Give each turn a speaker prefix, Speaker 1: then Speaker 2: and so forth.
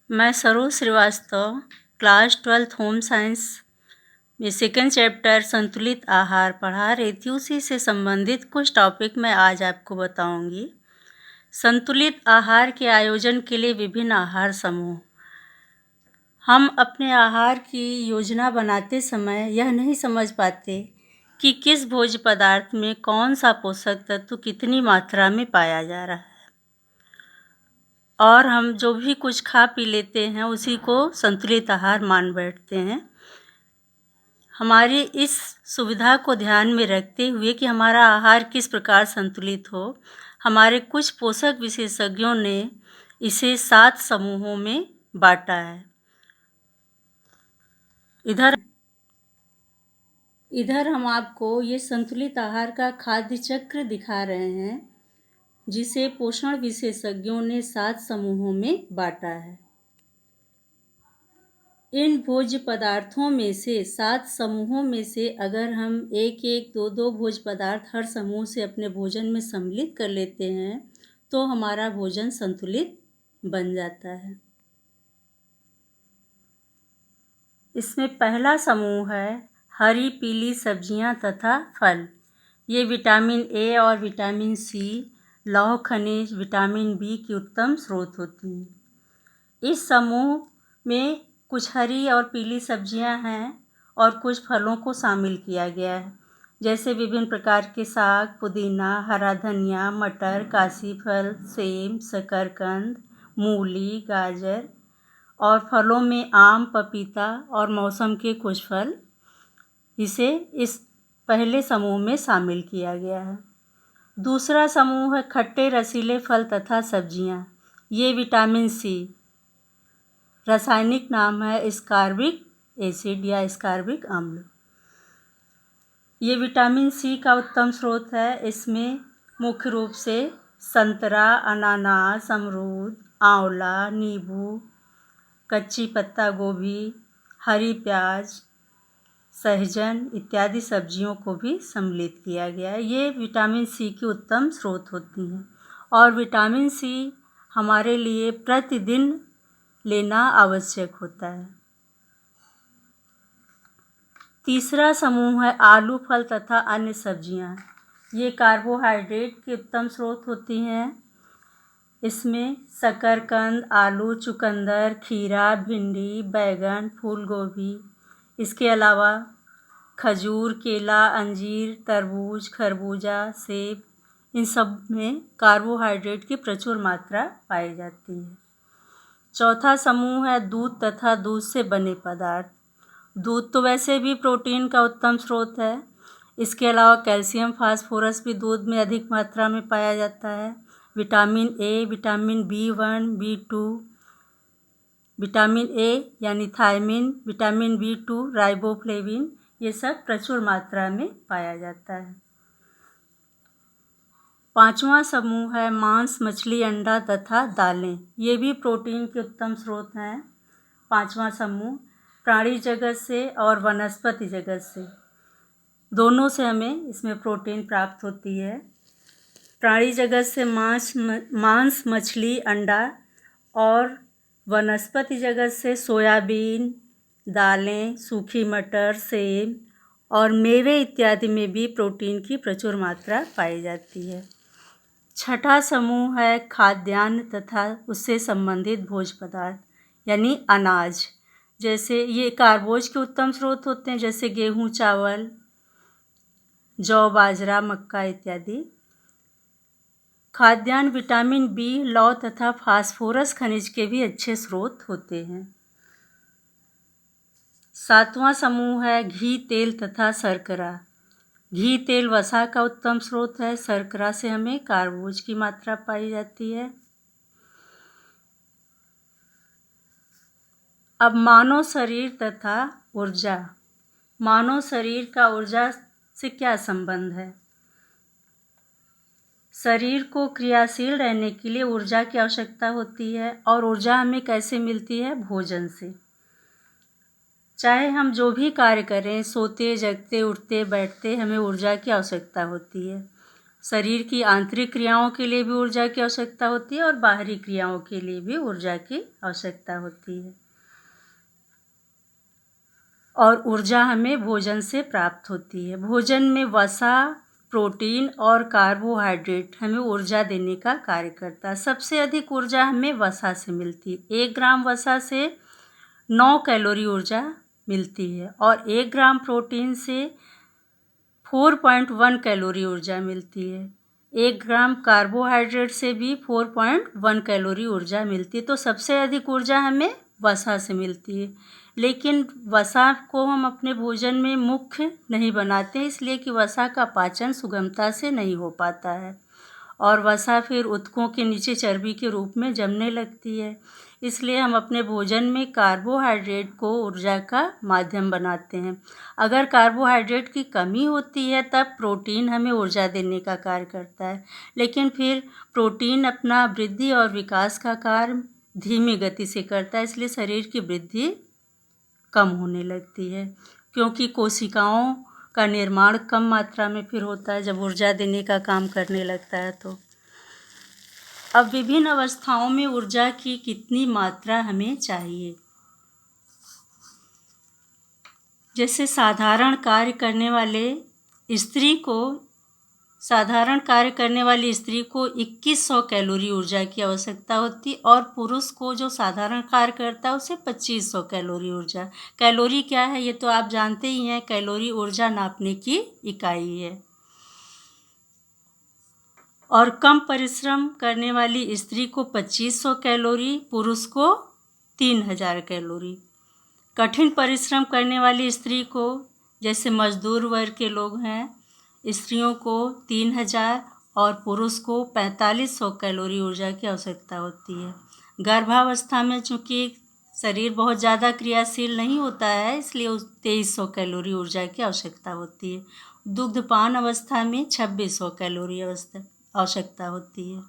Speaker 1: मैं Saroj Srivastava class 12th home science में second chapter संतुलित आहार पढ़ा रही थी। उसी से संबंधित कुछ टॉपिक मैं आज आपको बताऊंगी। संतुलित आहार के आयोजन के लिए विभिन्न आहार समूह। हम अपने आहार की योजना बनाते समय यह नहीं समझ पाते कि किस भोज्य पदार्थ में कौन सा पोषक तत्व कितनी मात्रा में पाया जा रहा है, और हम जो भी कुछ खा पी लेते हैं उसी को संतुलित आहार मान बैठते हैं। हमारी इस सुविधा को ध्यान में रखते हुए कि हमारा आहार किस प्रकार संतुलित हो, हमारे कुछ पोषक विशेषज्ञों ने इसे 7 समूहों में बांटा है। इधर हम आपको ये संतुलित आहार का खाद्य चक्र दिखा रहे हैं, जिसे पोषण विशेषज्ञों ने 7 समूहों में बांटा है। इन भोज्य पदार्थों में से 7 समूहों में से अगर हम एक दो दो भोज्य पदार्थ हर समूह से अपने भोजन में सम्मिलित कर लेते हैं तो हमारा भोजन संतुलित बन जाता है। इसमें पहला समूह है हरी पीली सब्जियां तथा फल। ये विटामिन ए और विटामिन सी, लौह खनिज, विटामिन बी की उत्तम स्रोत होती हैं। इस समूह में कुछ हरी और पीली सब्जियां हैं और कुछ फलों को शामिल किया गया है, जैसे विभिन्न प्रकार के साग, पुदीना, हरा धनिया, मटर, काशी फल, सेम, शकरकंद, मूली, गाजर, और फलों में आम, पपीता और मौसम के कुछ फल, इसे इस पहले समूह में शामिल किया गया है। दूसरा समूह है खट्टे रसीले फल तथा सब्जियां। ये विटामिन सी, रासायनिक नाम है एस्कॉर्बिक एसिड या एस्कॉर्बिक अम्ल। ये विटामिन सी का उत्तम स्रोत है। इसमें मुख्य रूप से संतरा, अनानास, अमरूद, आंवला, नींबू, कच्ची पत्ता गोभी, हरी प्याज, सहजन इत्यादि सब्जियों को भी सम्मिलित किया गया है। ये विटामिन सी की उत्तम स्रोत होती हैं और विटामिन सी हमारे लिए प्रतिदिन लेना आवश्यक होता है। तीसरा समूह है आलू, फल तथा अन्य सब्जियां। ये कार्बोहाइड्रेट के उत्तम स्रोत होती हैं। इसमें शकरकंद, आलू, चुकंदर, खीरा, भिंडी, बैगन, फूल गोभी, इसके अलावा खजूर, केला, अंजीर, तरबूज, खरबूजा, सेब, इन सब में कार्बोहाइड्रेट की प्रचुर मात्रा पाई जाती है। चौथा समूह है दूध तथा दूध से बने पदार्थ। दूध तो वैसे भी प्रोटीन का उत्तम स्रोत है। इसके अलावा कैल्शियम, फास्फोरस भी दूध में अधिक मात्रा में पाया जाता है। Vitamin A, vitamin B1, B2, vitamin A यानी थायमिन, विटामिन B2, राइबोफ्लेविन, ये सब प्रचुर मात्रा में पाया जाता है। पांचवा समूह है मांस, मछली, अंडा तथा दालें। ये भी प्रोटीन के उत्तम स्रोत हैं। पांचवा समूह प्राणी जगत से और वनस्पति जगत से, दोनों से हमें इसमें प्रोटीन प्राप्त होती है। प्राणी जगत से मांस, मछली, अंडा, और वनस्पति जगत से सोयाबीन, दालें, सूखी मटर, सेब और मेवे इत्यादि में भी प्रोटीन की प्रचुर मात्रा पाई जाती है। छठा समूह है खाद्यान्न तथा उससे संबंधित भोज्य पदार्थ यानी अनाज। जैसे ये कार्बोज के उत्तम स्रोत होते हैं, जैसे गेहूँ, चावल, जौ, बाजरा, मक्का इत्यादि। खाद्यान्न विटामिन बी, लौह तथा फास्फोरस खनिज के भी अच्छे स्रोत होते हैं। सातवां समूह है घी, तेल तथा शर्करा। घी, तेल वसा का उत्तम स्रोत है। शर्करा से हमें कार्बोज की मात्रा पाई जाती है। अब मानव शरीर तथा ऊर्जा। मानव शरीर का ऊर्जा से क्या संबंध है? शरीर को क्रियाशील रहने के लिए ऊर्जा की आवश्यकता होती है, और ऊर्जा हमें कैसे मिलती है? भोजन से। चाहे हम जो भी कार्य करें, सोते, जगते, उठते, बैठते, हमें ऊर्जा की आवश्यकता होती है। शरीर की आंतरिक क्रियाओं के लिए भी ऊर्जा की आवश्यकता होती है और बाहरी क्रियाओं के लिए भी ऊर्जा की आवश्यकता होती है। और ऊर्जा हमें भोजन से प्राप्त होती है। भोजन में वसा, प्रोटीन और कार्बोहाइड्रेट हमें ऊर्जा देने का कार्य करता है। सबसे अधिक ऊर्जा हमें वसा से मिलती है। 1 ग्राम वसा से 9 कैलोरी ऊर्जा मिलती है और 1 ग्राम प्रोटीन से 4.1 कैलोरी ऊर्जा मिलती है। 1 ग्राम कार्बोहाइड्रेट से भी 4.1 कैलोरी ऊर्जा मिलती है। तो सबसे अधिक ऊर्जा हमें वसा से मिलती है। लेकिन वसा को हम अपने भोजन में मुख्य नहीं बनाते, इसलिए कि वसा का पाचन सुगमता से नहीं हो पाता है और वसा फिर ऊतकों के नीचे चर्बी के रूप में जमने लगती है। इसलिए हम अपने भोजन में कार्बोहाइड्रेट को ऊर्जा का माध्यम बनाते हैं। अगर कार्बोहाइड्रेट की कमी होती है तब प्रोटीन हमें ऊर्जा देने का कार्य करता है, लेकिन फिर प्रोटीन अपना वृद्धि और विकास का कार्य धीमी गति से करता है, इसलिए शरीर की वृद्धि कम होने लगती है, क्योंकि कोशिकाओं का निर्माण कम मात्रा में फिर होता है जब ऊर्जा देने का काम करने लगता है। तो अब विभिन्न अवस्थाओं में ऊर्जा की कितनी मात्रा हमें चाहिए। जैसे साधारण कार्य करने वाली स्त्री को 2100 कैलोरी ऊर्जा की आवश्यकता होती और पुरुष को जो साधारण कार्य करता है उसे 2500 कैलोरी ऊर्जा। कैलोरी क्या है ये तो आप जानते ही हैं, कैलोरी ऊर्जा नापने की इकाई है। और कम परिश्रम करने वाली स्त्री को 2500 कैलोरी, पुरुष को 3000 कैलोरी। कठिन परिश्रम करने वाली स्त्री को, जैसे मजदूर वर्ग के लोग हैं, स्त्रियों को 3000 और पुरुष को 4500 कैलोरी ऊर्जा की आवश्यकता होती है। गर्भावस्था में चूँकि शरीर बहुत ज़्यादा क्रियाशील नहीं होता है, इसलिए 2300 कैलोरी ऊर्जा की आवश्यकता होती है। दुग्धपान अवस्था में 2600 कैलोरी आवश्यकता होती है।